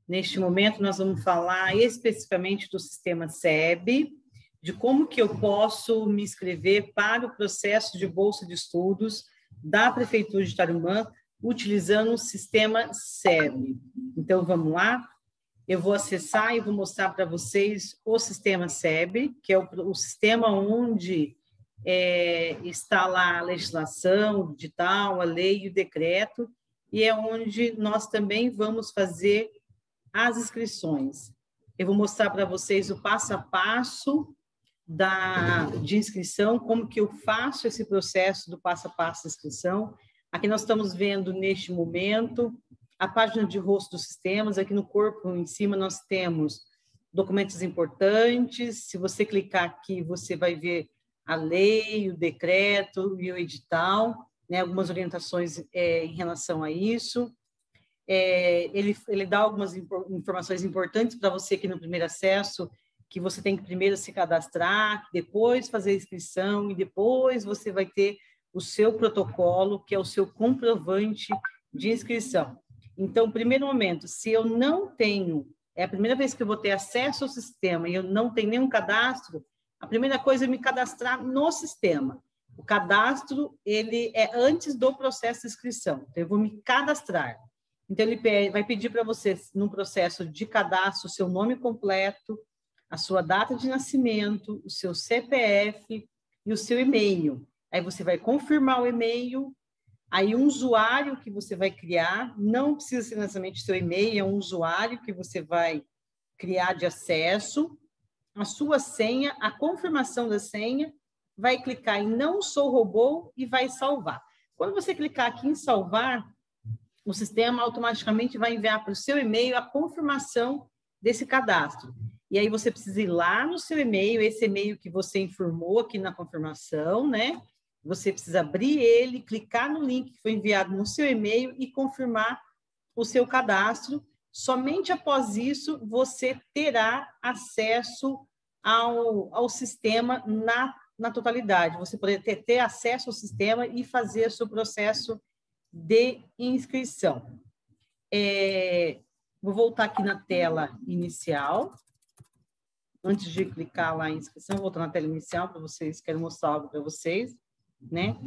Neste momento, nós vamos falar especificamente do sistema SEB, de como que eu posso me inscrever para o processo de bolsa de estudos da Prefeitura de Tarumã, utilizando o sistema SEB. Então, vamos lá? Eu vou acessar e vou mostrar para vocês o sistema SEB, que é o sistema onde está lá a legislação, o edital, a lei e o decreto, e é onde nós também vamos fazer as inscrições. Eu vou mostrar para vocês o passo a passo de inscrição, como que eu faço esse processo do passo a passo de inscrição. Aqui nós estamos vendo, neste momento, a página de rosto dos sistemas. Aqui no corpo, em cima, nós temos documentos importantes. Se você clicar aqui, você vai ver a lei, o decreto e o edital, né? Algumas orientações em relação a isso. Ele dá algumas informações importantes para você aqui no primeiro acesso, que você tem que primeiro se cadastrar, depois fazer a inscrição, e depois você vai ter o seu protocolo, que é o seu comprovante de inscrição. Então, primeiro momento, se eu não tenho, é a primeira vez que eu vou ter acesso ao sistema e eu não tenho nenhum cadastro, a primeira coisa é me cadastrar no sistema. O cadastro, ele é antes do processo de inscrição. Então, eu vou me cadastrar. Então, ele vai pedir para você, no processo de cadastro, o seu nome completo, a sua data de nascimento, o seu CPF e o seu e-mail. Aí você vai confirmar o e-mail, aí um usuário que você vai criar, não precisa ser necessariamente seu e-mail, é um usuário que você vai criar de acesso, a sua senha, a confirmação da senha, vai clicar em não sou robô e vai salvar. Quando você clicar aqui em salvar, o sistema automaticamente vai enviar para o seu e-mail a confirmação desse cadastro. E aí você precisa ir lá no seu e-mail, esse e-mail que você informou aqui na confirmação, né? Você precisa abrir ele, clicar no link que foi enviado no seu e-mail e confirmar o seu cadastro. Somente após isso, você terá acesso ao sistema na totalidade. Você poder ter acesso ao sistema e fazer o seu processo de inscrição. Vou voltar aqui na tela inicial. Antes de clicar lá em inscrição, vou voltar na tela inicial para vocês, quero mostrar algo para vocês, né?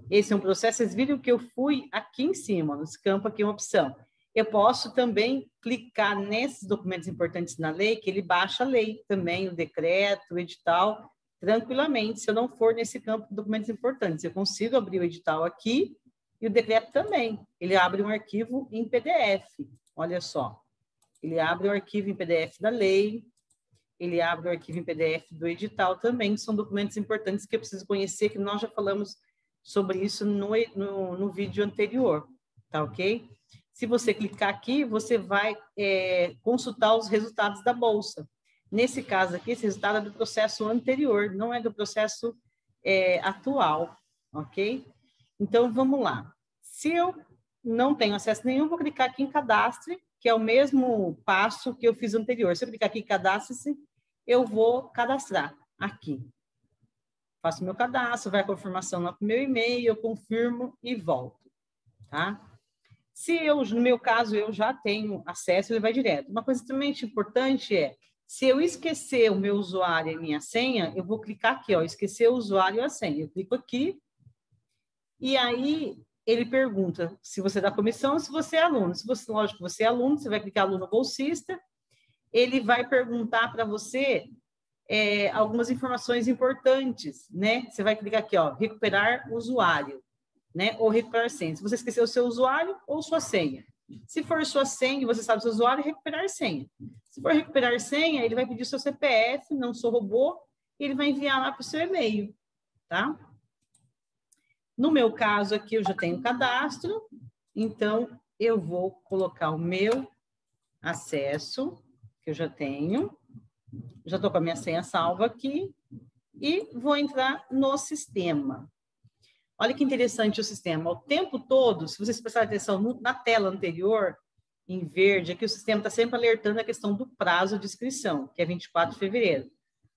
Esse é um processo, vocês viram que eu fui aqui em cima, nesse campo aqui, uma opção. Eu posso também clicar nesses documentos importantes na lei, que ele baixa a lei também, o decreto, o edital, tranquilamente, se eu não for nesse campo de documentos importantes. Eu consigo abrir o edital aqui, e o decreto também, ele abre um arquivo em PDF, olha só. Ele abre o arquivo em PDF da lei, ele abre o arquivo em PDF do edital também, que são documentos importantes que eu preciso conhecer, que nós já falamos sobre isso no vídeo anterior, tá ok? Se você clicar aqui, você vai consultar os resultados da Bolsa. Nesse caso aqui, esse resultado é do processo anterior, não é do processo atual, ok? Então, vamos lá. Se eu não tenho acesso nenhum, vou clicar aqui em cadastre, que é o mesmo passo que eu fiz anterior. Se eu clicar aqui em cadastre-se, eu vou cadastrar aqui. Faço meu cadastro, vai a confirmação no meu e-mail, eu confirmo e volto, tá? Se no meu caso, eu já tenho acesso, ele vai direto. Uma coisa extremamente importante se eu esquecer o meu usuário e minha senha, eu vou clicar aqui, ó, esquecer o usuário e a senha. Eu clico aqui, e aí ele pergunta se você é da comissão ou se você é aluno. Se você, lógico, você é aluno, você vai clicar aluno bolsista, ele vai perguntar para você algumas informações importantes, né? Você vai clicar aqui, ó, recuperar usuário, né? Ou recuperar senha. Se você esqueceu o seu usuário ou sua senha. Se for sua senha, você sabe o seu usuário, recuperar senha. Se for recuperar senha, ele vai pedir o seu CPF, não sou robô, e ele vai enviar lá para o seu e-mail, tá? No meu caso aqui, eu já tenho cadastro, então eu vou colocar o meu acesso, que eu já tenho, já estou com a minha senha salva aqui, e vou entrar no sistema. Olha que interessante o sistema. O tempo todo, se vocês prestarem atenção na tela anterior, em verde, aqui o sistema está sempre alertando a questão do prazo de inscrição, que é 24 de fevereiro.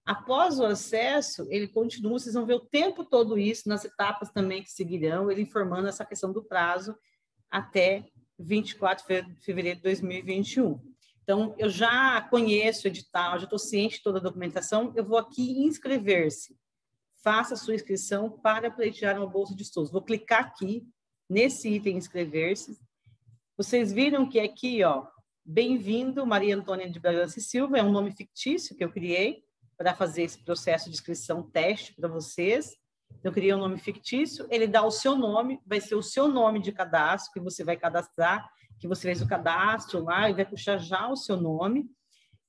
Após o acesso, ele continua, vocês vão ver o tempo todo isso, nas etapas também que seguirão, ele informando essa questão do prazo até 24 de fevereiro de 2021. Então, eu já conheço o edital, já estou ciente de toda a documentação, eu vou aqui em inscrever-se. Faça a sua inscrição para pleitear uma bolsa de estudos. Vou clicar aqui, nesse item inscrever-se. Vocês viram que aqui, ó, bem-vindo, Maria Antônia de Bragança e Silva, é um nome fictício que eu criei para fazer esse processo de inscrição teste para vocês. Eu criei um nome fictício, ele dá o seu nome, vai ser o seu nome de cadastro, que você vai cadastrar, que você fez o cadastro lá, e vai puxar já o seu nome.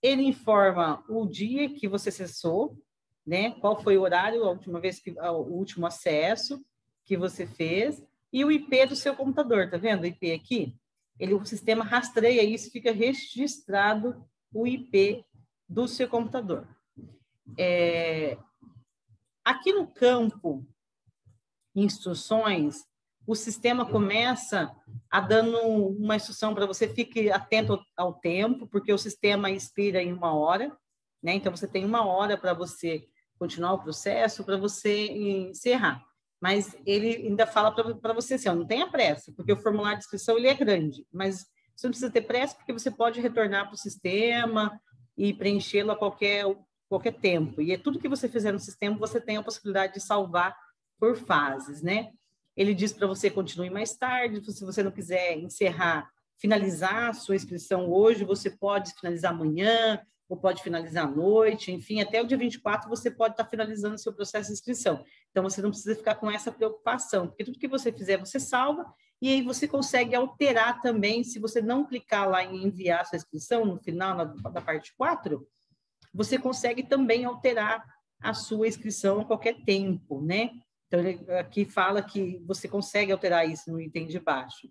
Ele informa o dia que você acessou, né? Qual foi o horário, a última vez o último acesso que você fez, e o IP do seu computador, tá vendo o IP aqui? O sistema rastreia isso, fica registrado o IP do seu computador. Aqui no campo instruções, o sistema começa a dando uma instrução para você, fique atento ao tempo, porque o sistema expira em 1 hora, né? Então, você tem 1 hora para você continuar o processo, para você encerrar. Mas ele ainda fala para você assim, ó, não tenha pressa, porque o formulário de inscrição ele é grande, mas você não precisa ter pressa, porque você pode retornar para o sistema e preenchê-lo a qualquer tempo. E é tudo que você fizer no sistema, você tem a possibilidade de salvar por fases, né? Ele diz para você continue mais tarde, se você não quiser finalizar a sua inscrição hoje, você pode finalizar amanhã, ou pode finalizar à noite, enfim, até o dia 24 você pode estar finalizando o seu processo de inscrição. Então, você não precisa ficar com essa preocupação, porque tudo que você fizer, você salva, e aí você consegue alterar também, se você não clicar lá em enviar a sua inscrição, no final da parte 4, você consegue também alterar a sua inscrição a qualquer tempo, né? Então, ele aqui fala que você consegue alterar isso no item de baixo.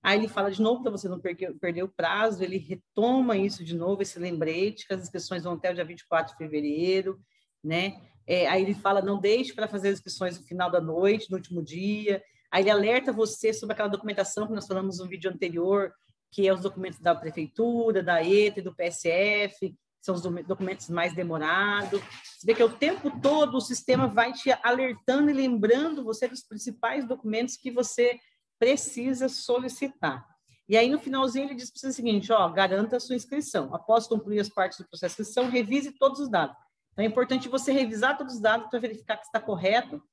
Aí ele fala de novo para você não perder o prazo, ele retoma isso de novo, esse lembrete, que as inscrições vão até o dia 24 de fevereiro, né? Aí ele fala, não deixe para fazer as inscrições no final da noite, no último dia. Aí ele alerta você sobre aquela documentação que nós falamos no vídeo anterior, que é os documentos da prefeitura, da ETA e do PSF, são os documentos mais demorados. Você vê que o tempo todo o sistema vai te alertando e lembrando você dos principais documentos que você precisa solicitar. E aí, no finalzinho, ele diz para você o seguinte, ó, garanta a sua inscrição. Após concluir as partes do processo de inscrição, revise todos os dados. Então, é importante você revisar todos os dados para verificar que está correto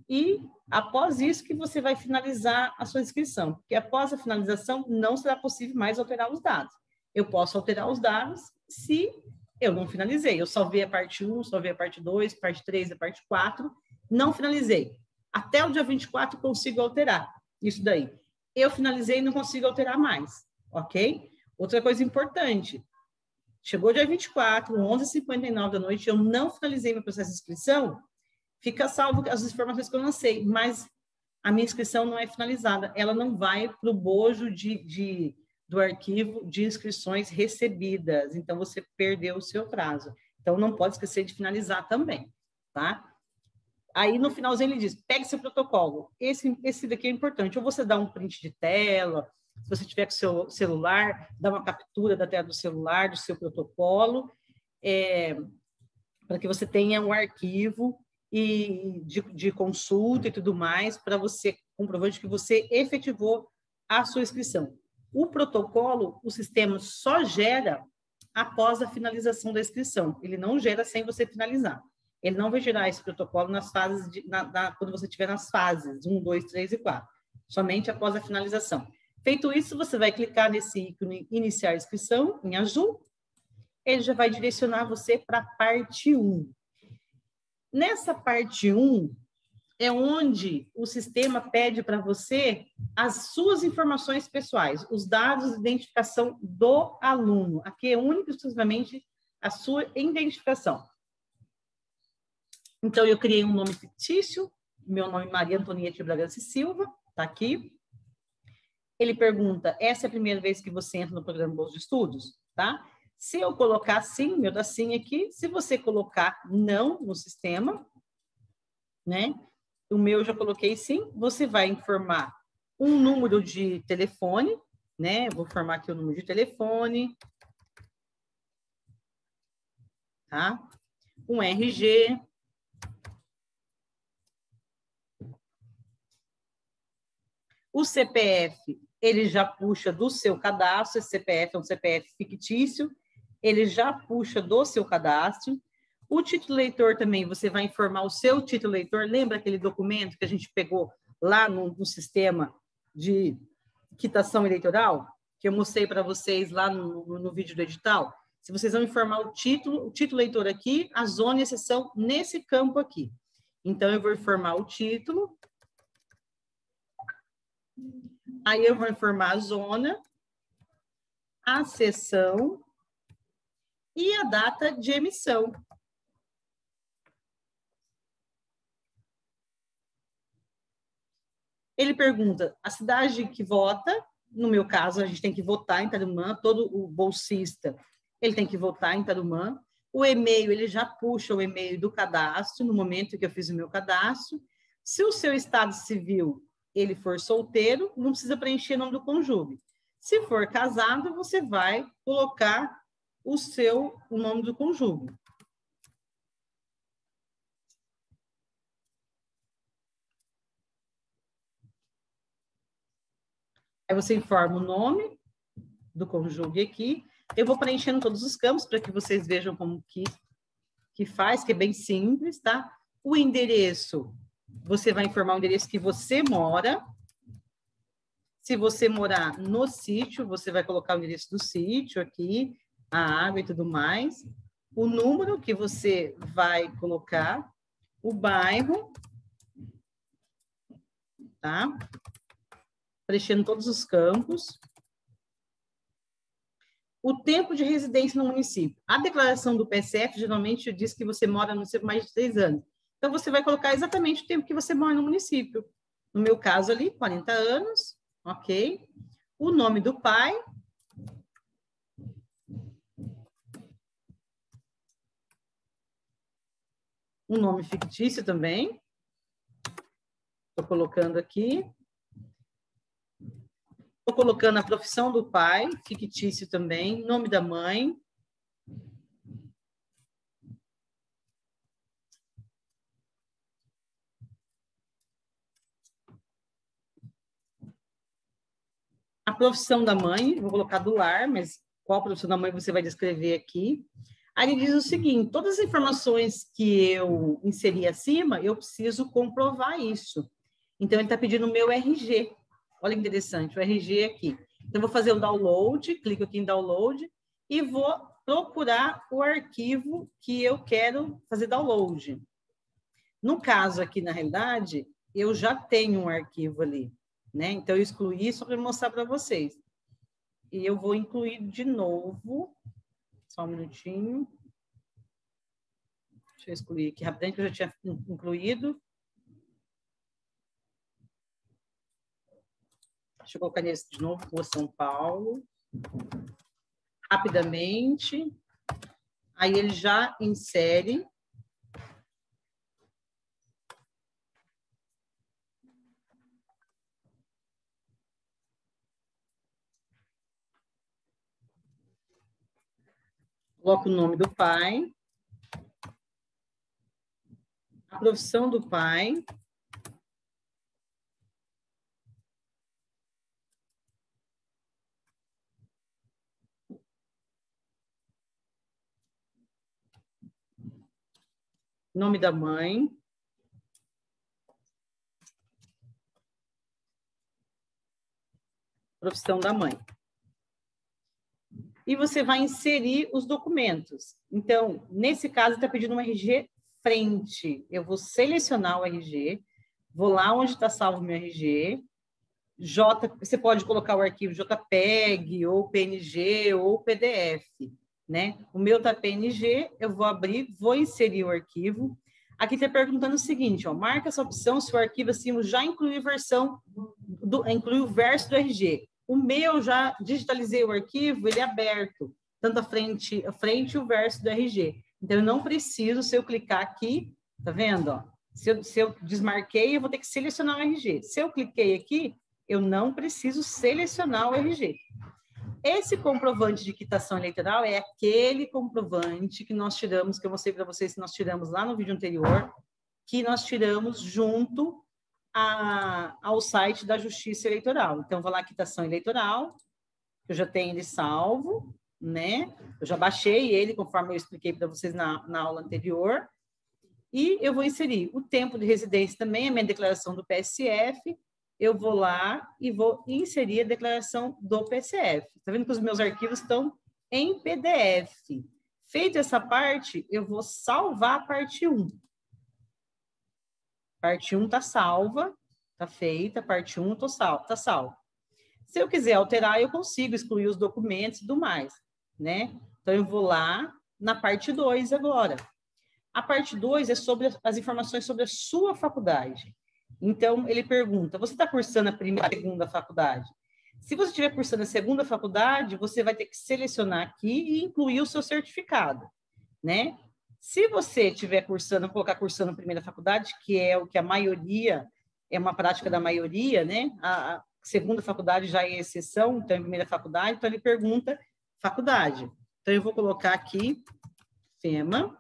e, após isso, que você vai finalizar a sua inscrição. Porque após a finalização, não será possível mais alterar os dados. Eu posso alterar os dados se eu não finalizei. Eu salvei a parte 1, salvei a parte 2, parte 3, a parte 4, não finalizei. Até o dia 24 consigo alterar isso daí. Eu finalizei e não consigo alterar mais, ok? Outra coisa importante, chegou dia 24, 11h59 da noite, eu não finalizei meu processo de inscrição, fica salvo as informações que eu lancei, mas a minha inscrição não é finalizada, ela não vai para o bojo do arquivo de inscrições recebidas, então você perdeu o seu prazo. Então, não pode esquecer de finalizar também, tá? Aí, no finalzinho, ele diz, pegue seu protocolo. Esse daqui é importante. Ou você dá um print de tela, se você tiver com seu celular, dá uma captura da tela do celular, do seu protocolo, para que você tenha um arquivo de consulta e tudo mais, para você comprovante que você efetivou a sua inscrição. O protocolo, o sistema só gera após a finalização da inscrição. Ele não gera sem você finalizar. Ele não vai gerar esse protocolo nas fases, quando você estiver nas fases 1, 2, 3 e 4. Somente após a finalização. Feito isso, você vai clicar nesse ícone iniciar inscrição, em azul. Ele já vai direcionar você para a parte 1. Nessa parte 1, é onde o sistema pede para você as suas informações pessoais, os dados de identificação do aluno. Aqui é único e exclusivamente a sua identificação. Então, eu criei um nome fictício, meu nome é Maria Antonieta de Bragança e Silva, está aqui. Ele pergunta, essa é a primeira vez que você entra no programa Bolsa de Estudos? Tá? Se eu colocar sim, meu dá sim aqui, se você colocar não no sistema, né? O meu eu já coloquei sim, você vai informar um número de telefone, né? Vou formar aqui o número de telefone, tá? Um RG, o CPF ele já puxa do seu cadastro, esse CPF é um CPF fictício, ele já puxa do seu cadastro. O título eleitor também, você vai informar o seu título eleitor, lembra aquele documento que a gente pegou lá no sistema de quitação eleitoral, que eu mostrei para vocês lá no vídeo do edital? Se vocês vão informar o título eleitor aqui, a zona e exceção nesse campo aqui. Então, eu vou informar o título, aí eu vou informar a zona, a seção e a data de emissão. Ele pergunta, a cidade que vota, no meu caso, a gente tem que votar em Tarumã, todo o bolsista, ele tem que votar em Tarumã. O e-mail, ele já puxa o e-mail do cadastro, no momento que eu fiz o meu cadastro. Se o seu estado civil, ele for solteiro, não precisa preencher o nome do cônjuge. Se for casado, você vai colocar o nome do cônjuge. Aí você informa o nome do cônjuge aqui. Eu vou preenchendo todos os campos para que vocês vejam como que faz, que é bem simples, tá? O endereço, você vai informar o endereço que você mora. Se você morar no sítio, você vai colocar o endereço do sítio aqui, a água e tudo mais. O número que você vai colocar, o bairro, tá? Preenchendo todos os campos. O tempo de residência no município. A declaração do PSF geralmente diz que você mora no município mais de 3 anos. Então, você vai colocar exatamente o tempo que você mora no município. No meu caso ali, 40 anos, ok? O nome do pai. Um nome fictício também. Estou colocando aqui. Estou colocando a profissão do pai, fictício também, nome da mãe. A profissão da mãe, vou colocar do lar, mas qual profissão da mãe você vai descrever aqui. Aí ele diz o seguinte, todas as informações que eu inseri acima, eu preciso comprovar isso. Então, ele está pedindo o meu RG. Olha que interessante, o RG aqui. Então, eu vou fazer o download, clico aqui em download e vou procurar o arquivo que eu quero fazer download. No caso aqui, na realidade, eu já tenho um arquivo ali, né? Então, eu excluí só para mostrar para vocês. E eu vou incluir de novo. Só um minutinho. Deixa eu excluir aqui rapidinho, que eu já tinha incluído. Deixa eu colocar nesse de novo, Rua São Paulo. Rapidamente. Aí ele já insere. Coloca o nome do pai. A profissão do pai. Nome da mãe. Profissão da mãe. E você vai inserir os documentos. Então, nesse caso, está pedindo um RG frente. Eu vou selecionar o RG, vou lá onde está salvo o meu RG, você pode colocar o arquivo JPEG, ou PNG, ou PDF, né? O meu está PNG, eu vou abrir, vou inserir o arquivo. Aqui está perguntando o seguinte, ó, marca essa opção se o arquivo acima já inclui inclui o verso do RG. O meu, já digitalizei o arquivo, ele é aberto, tanto a frente e o verso do RG. Então, eu não preciso, se eu clicar aqui, tá vendo? Ó? Se eu desmarquei, eu vou ter que selecionar o RG. Se eu cliquei aqui, eu não preciso selecionar o RG. Esse comprovante de quitação eleitoral é aquele comprovante que nós tiramos, que eu mostrei para vocês que nós tiramos lá no vídeo anterior, que nós tiramos junto ao site da Justiça Eleitoral. Então, vou lá, quitação eleitoral, eu já tenho ele salvo, né? Eu já baixei ele, conforme eu expliquei para vocês na aula anterior. E eu vou inserir o tempo de residência também, a minha declaração do PSF. Eu vou lá e vou inserir a declaração do PSF. Está vendo que os meus arquivos estão em PDF. Feita essa parte, eu vou salvar a parte 1. Parte 1 está salva, está feita, parte 1 está salva. Se eu quiser alterar, eu consigo excluir os documentos e tudo mais, né? Então, eu vou lá na parte 2 agora. A parte 2 é sobre as informações sobre a sua faculdade. Então, ele pergunta, você está cursando a primeira e a segunda faculdade? Se você estiver cursando a segunda faculdade, você vai ter que selecionar aqui e incluir o seu certificado, né? Se você estiver cursando, colocar cursando a primeira faculdade, que é o que a maioria, é uma prática da maioria, né? A segunda faculdade já é exceção, então é a primeira faculdade, então ele pergunta faculdade. Então eu vou colocar aqui, FEMA,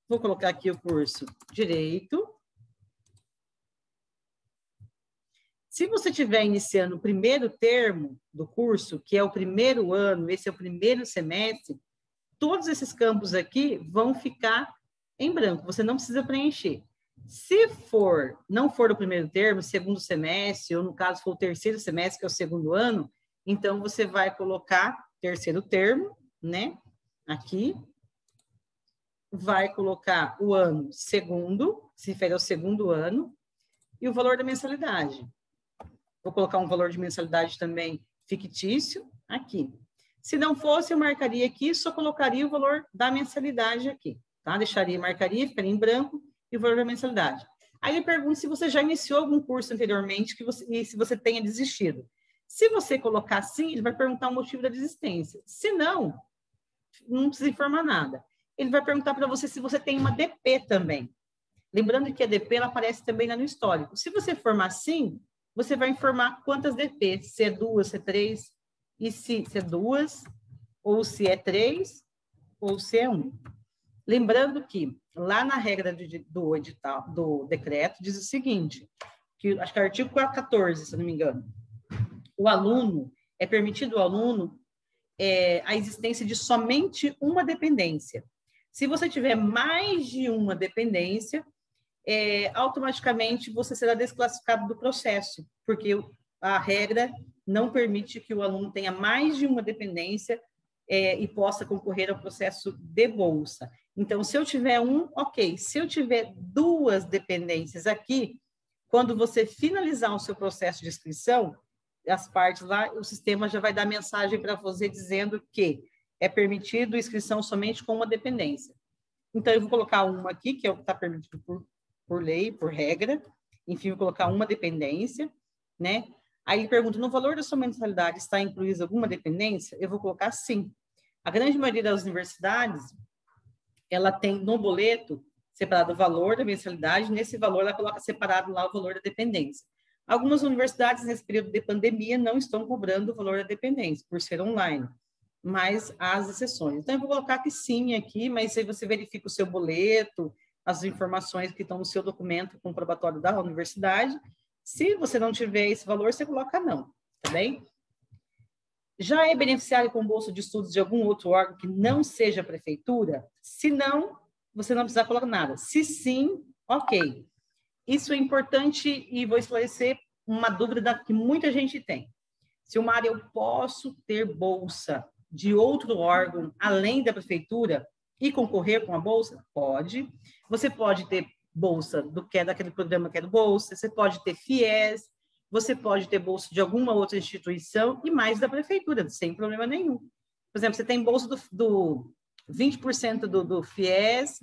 vou colocar aqui o curso Direito. Se você estiver iniciando o primeiro termo do curso, que é o primeiro ano, esse é o primeiro semestre, todos esses campos aqui vão ficar em branco, você não precisa preencher. Se não for o primeiro termo, segundo semestre, ou no caso for o terceiro semestre, que é o segundo ano, então você vai colocar terceiro termo, né? Aqui. Vai colocar o ano segundo, se refere ao segundo ano, e o valor da mensalidade. Vou colocar um valor de mensalidade também fictício aqui. Se não fosse, eu marcaria aqui, só colocaria o valor da mensalidade aqui, tá? Deixaria, marcaria, ficaria em branco, e o valor da mensalidade. Aí ele pergunta se você já iniciou algum curso anteriormente e se você tenha desistido. Se você colocar sim, ele vai perguntar o motivo da desistência. Se não precisa informar nada. Ele vai perguntar para você se você tem uma DP também. Lembrando que a DP ela aparece também lá no histórico. Se você formar sim, você vai informar quantas DP, se é 2, se é 3, e se é 2, ou se é 3, ou se é 1. Lembrando que lá na regra do edital, do decreto, diz o seguinte, que acho que é o artigo 14, se eu não me engano, o aluno, é permitido ao aluno a existência de somente uma dependência. Se você tiver mais de uma dependência, automaticamente você será desclassificado do processo, porque a regra não permite que o aluno tenha mais de uma dependência e possa concorrer ao processo de bolsa. Então, se eu tiver ok. Se eu tiver 2 dependências aqui, quando você finalizar o seu processo de inscrição, as partes lá, o sistema já vai dar mensagem para você dizendo que é permitido inscrição somente com uma dependência. Então, eu vou colocar uma aqui, que é o que está permitido por lei, por regra. Enfim, vou colocar uma dependência, né? Aí ele pergunta, no valor da sua mensalidade está incluída alguma dependência? Eu vou colocar sim. A grande maioria das universidades, ela tem no boleto separado o valor da mensalidade, nesse valor ela coloca separado lá o valor da dependência. Algumas universidades, nesse período de pandemia, não estão cobrando o valor da dependência, por ser online, mas há as exceções. Então, eu vou colocar que sim aqui, mas aí você verifica o seu boleto, as informações que estão no seu documento comprobatório da universidade. Se você não tiver esse valor, você coloca não, tá bem? Já é beneficiário com bolsa de estudos de algum outro órgão que não seja a prefeitura? Se não, você não precisa colocar nada. Se sim, ok. Isso é importante e vou esclarecer uma dúvida que muita gente tem. Silmar, eu posso ter bolsa de outro órgão além da prefeitura e concorrer com a bolsa? Pode. Você pode ter bolsa daquele programa que é do Bolsa, você pode ter FIES, você pode ter bolsa de alguma outra instituição e mais da prefeitura, sem problema nenhum. Por exemplo, você tem bolsa do 20% do FIES,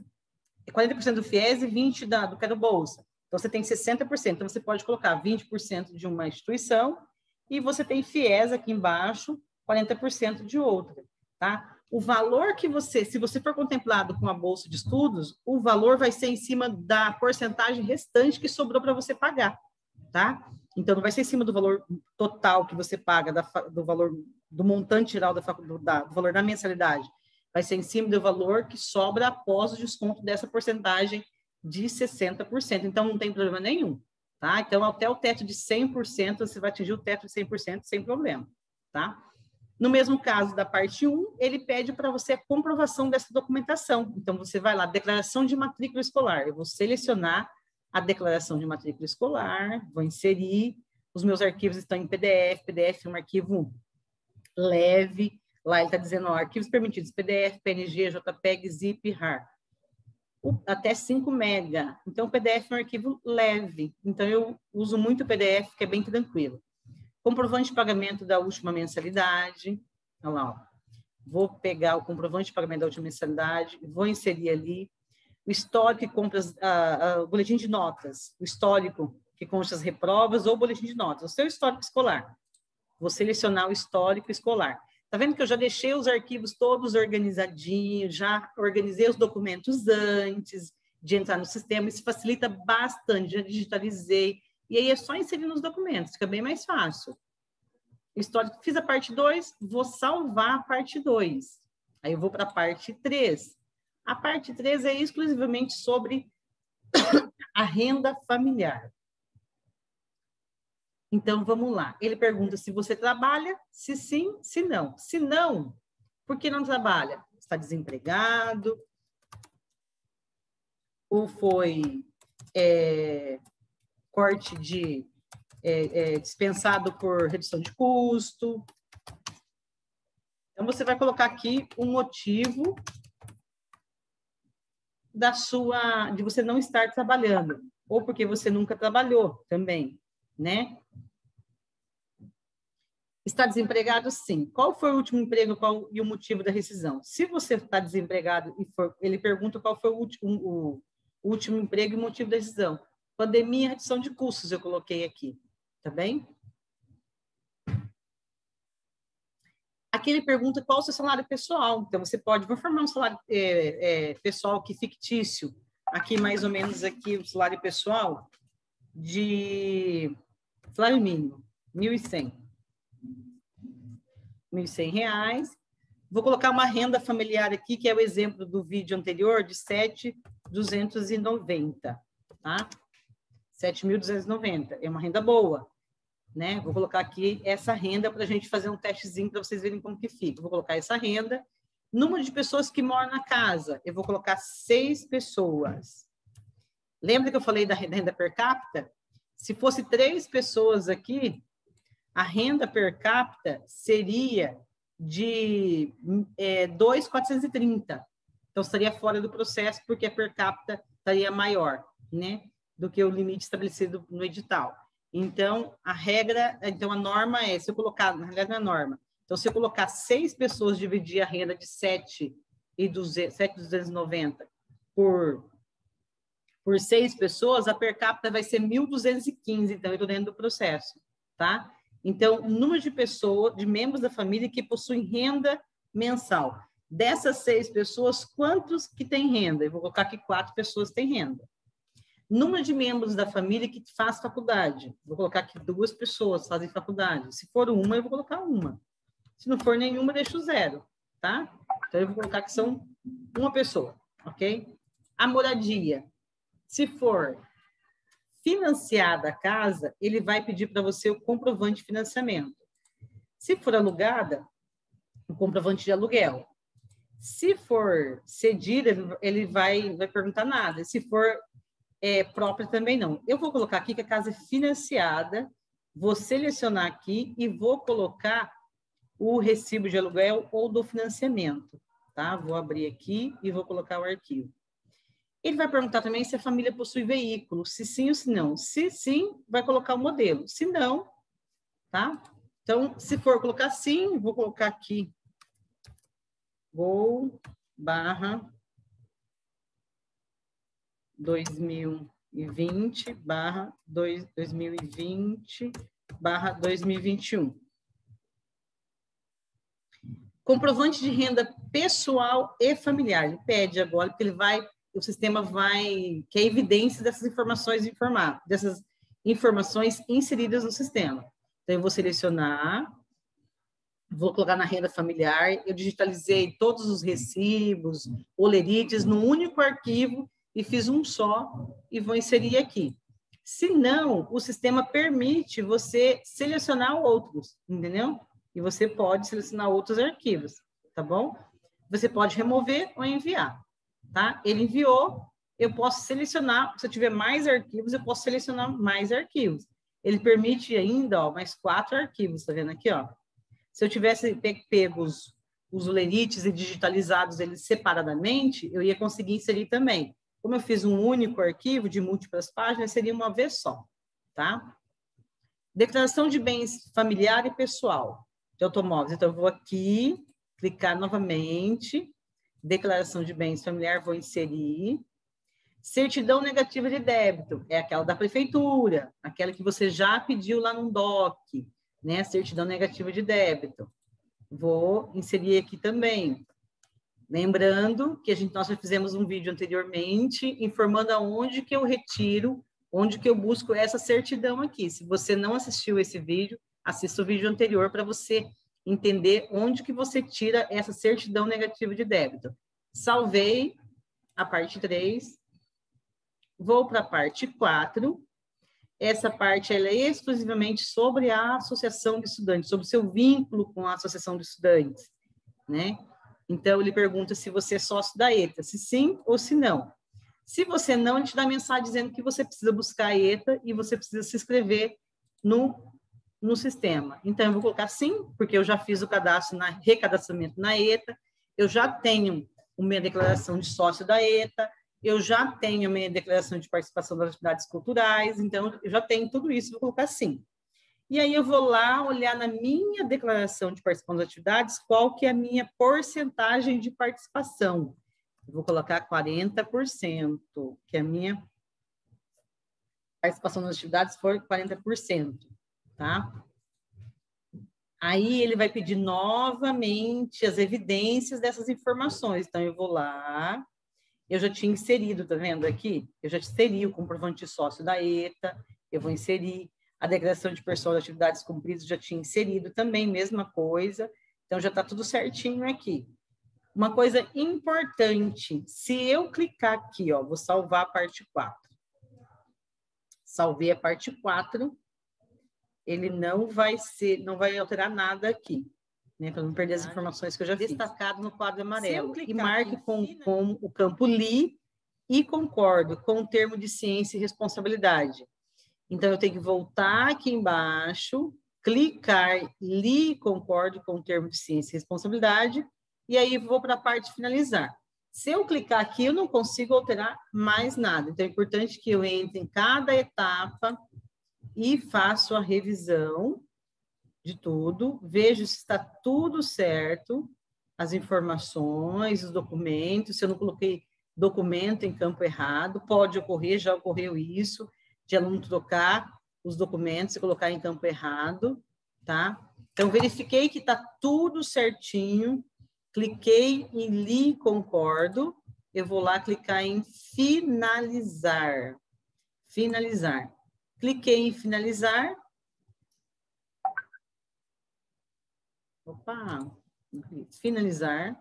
40% do FIES e 20% do que é do Bolsa. Então, você tem 60%. Então, você pode colocar 20% de uma instituição e você tem FIES aqui embaixo, 40% de outra, tá? O valor que se você for contemplado com a bolsa de estudos, o valor vai ser em cima da porcentagem restante que sobrou para você pagar, tá? Então, não vai ser em cima do valor total que você paga, do valor do montante geral do valor da mensalidade. Vai ser em cima do valor que sobra após o desconto dessa porcentagem de 60%. Então, não tem problema nenhum, tá? Então, até o teto de 100%, você vai atingir o teto de 100% sem problema, tá? No mesmo caso da parte 1, ele pede para você a comprovação dessa documentação. Então, você vai lá, declaração de matrícula escolar. Eu vou selecionar a declaração de matrícula escolar, vou inserir. Os meus arquivos estão em PDF. PDF é um arquivo leve. Lá ele está dizendo, ó, arquivos permitidos, PDF, PNG, JPEG, ZIP, RAR. Até 5 mega. Então, o PDF é um arquivo leve. Então, eu uso muito o PDF, que é bem tranquilo. Comprovante de pagamento da última mensalidade. Olha lá, ó. Vou pegar o comprovante de pagamento da última mensalidade, vou inserir ali o histórico que compras, o boletim de notas, o histórico que consta as reprovas ou o boletim de notas, o seu histórico escolar. Vou selecionar o histórico escolar. Tá vendo que eu já deixei os arquivos todos organizadinhos, já organizei os documentos antes de entrar no sistema, isso facilita bastante, já digitalizei. E aí é só inserir nos documentos, fica bem mais fácil. Histórico, fiz a parte 2, vou salvar a parte 2. Aí eu vou para a parte 3. A parte 3 é exclusivamente sobre a renda familiar. Então, vamos lá. Ele pergunta se você trabalha, se sim, se não. Se não, por que não trabalha? Está desempregado? Ou foi corte de dispensado por redução de custo? Então, você vai colocar aqui um motivo de você não estar trabalhando, ou porque você nunca trabalhou também, né? Está desempregado? Sim. Qual foi o último emprego e o motivo da rescisão? Se você está desempregado ele pergunta qual foi o último emprego e o motivo da rescisão. Pandemia, redução de custos, eu coloquei aqui. Tá bem? Aqui ele pergunta qual o seu salário pessoal. Então, você pode, vou formar um salário pessoal aqui fictício. Aqui, mais ou menos, aqui o salário pessoal de salário mínimo, R$ 1.100. Vou colocar uma renda familiar aqui, que é o exemplo do vídeo anterior, de 7.290, tá? 7.290, é uma renda boa, né? Vou colocar aqui essa renda para a gente fazer um testezinho para vocês verem como que fica. Vou colocar essa renda. Número de pessoas que moram na casa, eu vou colocar 6 pessoas. Lembra que eu falei da renda per capita? Se fosse 3 pessoas aqui, a renda per capita seria de 2.430. Então, estaria fora do processo, porque a per capita estaria maior, né, do que o limite estabelecido no edital. Então, a norma é, se eu colocar, na realidade não é norma, então, se eu colocar 6 pessoas, dividir a renda de 7.290 por 6 pessoas, a per capita vai ser 1.215, então, eu estou dentro do processo, tá? Então, o número de pessoas, de membros da família que possuem renda mensal. Dessas 6 pessoas, quantos que têm renda? Eu vou colocar aqui 4 pessoas têm renda. Número de membros da família que faz faculdade. Vou colocar aqui 2 pessoas fazem faculdade. Se for uma, eu vou colocar uma. Se não for nenhuma, eu deixo 0, tá? Então, eu vou colocar que são uma pessoa, ok? A moradia. Se for financiada a casa, ele vai pedir para você o comprovante de financiamento. Se for alugada, o comprovante de aluguel. Se for cedida, ele vai perguntar nada. Se for própria, também não. Eu vou colocar aqui que a casa é financiada, vou selecionar aqui e vou colocar o recibo de aluguel ou do financiamento, tá? Vou abrir aqui e vou colocar o arquivo. Ele vai perguntar também se a família possui veículo, se sim ou se não. Se sim, vai colocar o modelo. Se não, tá? Então, se for colocar sim, vou colocar aqui Gol/2020/2021. Comprovante de renda pessoal e familiar. Ele pede agora, porque o sistema quer evidência dessas informações inseridas no sistema. Então, eu vou selecionar, vou colocar na renda familiar, eu digitalizei todos os recibos, olerites, num único arquivo, e fiz um só, e vou inserir aqui. Se não, o sistema permite você selecionar outros, entendeu? E você pode selecionar outros arquivos, tá bom? Você pode remover ou enviar, tá? Ele enviou, eu posso selecionar, se eu tiver mais arquivos, eu posso selecionar mais arquivos. Ele permite ainda, ó, mais 4 arquivos, tá vendo aqui, ó? Se eu tivesse pego os olerites e digitalizados eles separadamente, eu ia conseguir inserir também. Como eu fiz um único arquivo de múltiplas páginas, seria uma vez só, tá? Declaração de bens familiar e pessoal de automóveis. Então, eu vou aqui, clicar novamente, declaração de bens familiar, vou inserir. Certidão negativa de débito, é aquela da prefeitura, aquela que você já pediu lá no DOC, né? Certidão negativa de débito. Vou inserir aqui também. Lembrando que nós já fizemos um vídeo anteriormente informando aonde que eu retiro, onde que eu busco essa certidão aqui. Se você não assistiu esse vídeo, assista o vídeo anterior para você entender onde que você tira essa certidão negativa de débito. Salvei a parte 3, vou para a parte 4. Essa parte ela é exclusivamente sobre a associação de estudantes, sobre o seu vínculo com a associação de estudantes, né? Então, ele pergunta se você é sócio da ETA, se sim ou se não. Se você não, ele te dá mensagem dizendo que você precisa buscar a ETA e você precisa se inscrever no sistema. Então, eu vou colocar sim, porque eu já fiz o cadastro, recadastramento na ETA, eu já tenho a minha declaração de sócio da ETA, eu já tenho a minha declaração de participação das atividades culturais, então, eu já tenho tudo isso, vou colocar sim. E aí eu vou lá olhar na minha declaração de participação das atividades qual que é a minha porcentagem de participação. Eu vou colocar 40%, que a minha participação nas atividades for 40%, tá? Aí ele vai pedir novamente as evidências dessas informações. Então, eu vou lá, eu já tinha inserido, tá vendo aqui? Eu já inseri o comprovante de sócio da ETA, eu vou inserir a declaração de pessoal de atividades cumpridas, já tinha inserido também, mesma coisa. Então, já está tudo certinho aqui. Uma coisa importante, se eu clicar aqui, ó, vou salvar a parte 4. Salvei a parte 4, ele não vai alterar nada aqui, né, para não perder as informações que eu já fiz. Destacado no quadro amarelo. E marque com o campo li e concordo com o termo de ciência e responsabilidade. Então, eu tenho que voltar aqui embaixo, clicar, li e concordo com o termo de ciência e responsabilidade, e aí vou para a parte de finalizar. Se eu clicar aqui, eu não consigo alterar mais nada. Então, é importante que eu entre em cada etapa e faço a revisão de tudo, vejo se está tudo certo, as informações, os documentos, se eu não coloquei documento em campo errado, pode ocorrer, já ocorreu isso, de aluno trocar os documentos e colocar em campo errado, tá? Então, verifiquei que está tudo certinho, cliquei em li e concordo, eu vou lá clicar em finalizar. Finalizar. Cliquei em finalizar. Opa! Finalizar.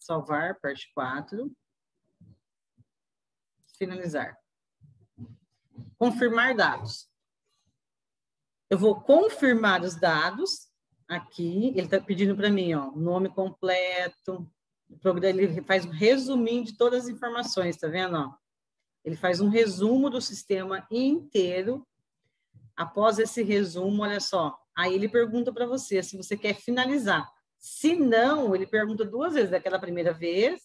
Salvar, parte 4. Finalizar. Confirmar dados. Eu vou confirmar os dados aqui. Ele está pedindo para mim, ó, nome completo. O programa, ele faz um resuminho de todas as informações, tá vendo? Ó? Ele faz um resumo do sistema inteiro. Após esse resumo, olha só, aí ele pergunta para você se você quer finalizar. Se não, ele pergunta 2 vezes, daquela primeira vez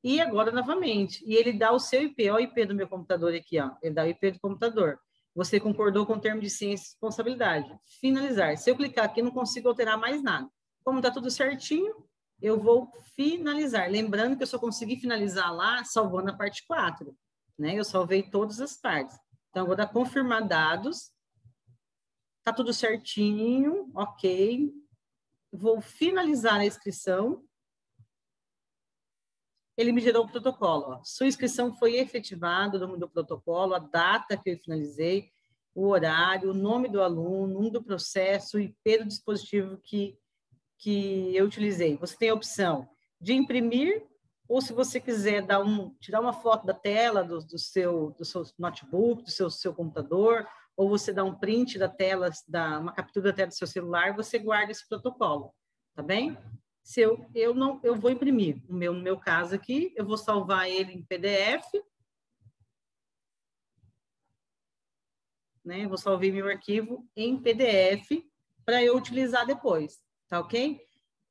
e agora novamente. E ele dá o seu IP, olha o IP do meu computador aqui, ó. Ele dá o IP do computador. Você concordou com o termo de ciência e responsabilidade. Finalizar. Se eu clicar aqui, não consigo alterar mais nada. Como está tudo certinho, eu vou finalizar. Lembrando que eu só consegui finalizar lá salvando a parte 4, né? Eu salvei todas as partes. Então, eu vou dar confirmar dados. Tá tudo certinho, ok. Vou finalizar a inscrição. Ele me gerou o protocolo. Ó. Sua inscrição foi efetivada no protocolo, a data que eu finalizei. o horário, o nome do aluno, o número do processo e pelo dispositivo que eu utilizei. Você tem a opção de imprimir, ou se você quiser tirar uma foto da tela do seu notebook, do seu computador, ou você dá um print da tela, uma captura da tela do seu celular, você guarda esse protocolo, tá bem? Se eu vou imprimir, no meu caso aqui, eu vou salvar ele em PDF, né? Eu vou salvar meu arquivo em PDF para eu utilizar depois, tá ok?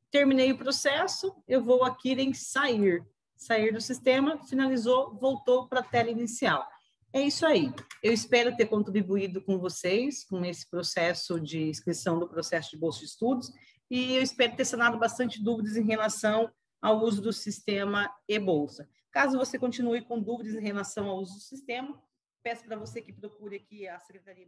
Terminei o processo, eu vou aqui em sair do sistema, finalizou, voltou para a tela inicial. É isso aí. Eu espero ter contribuído com vocês, com esse processo de inscrição do processo de bolsa de estudos, e eu espero ter sanado bastante dúvidas em relação ao uso do sistema e-bolsa. Caso você continue com dúvidas em relação ao uso do sistema, peço para você que procure aqui a Secretaria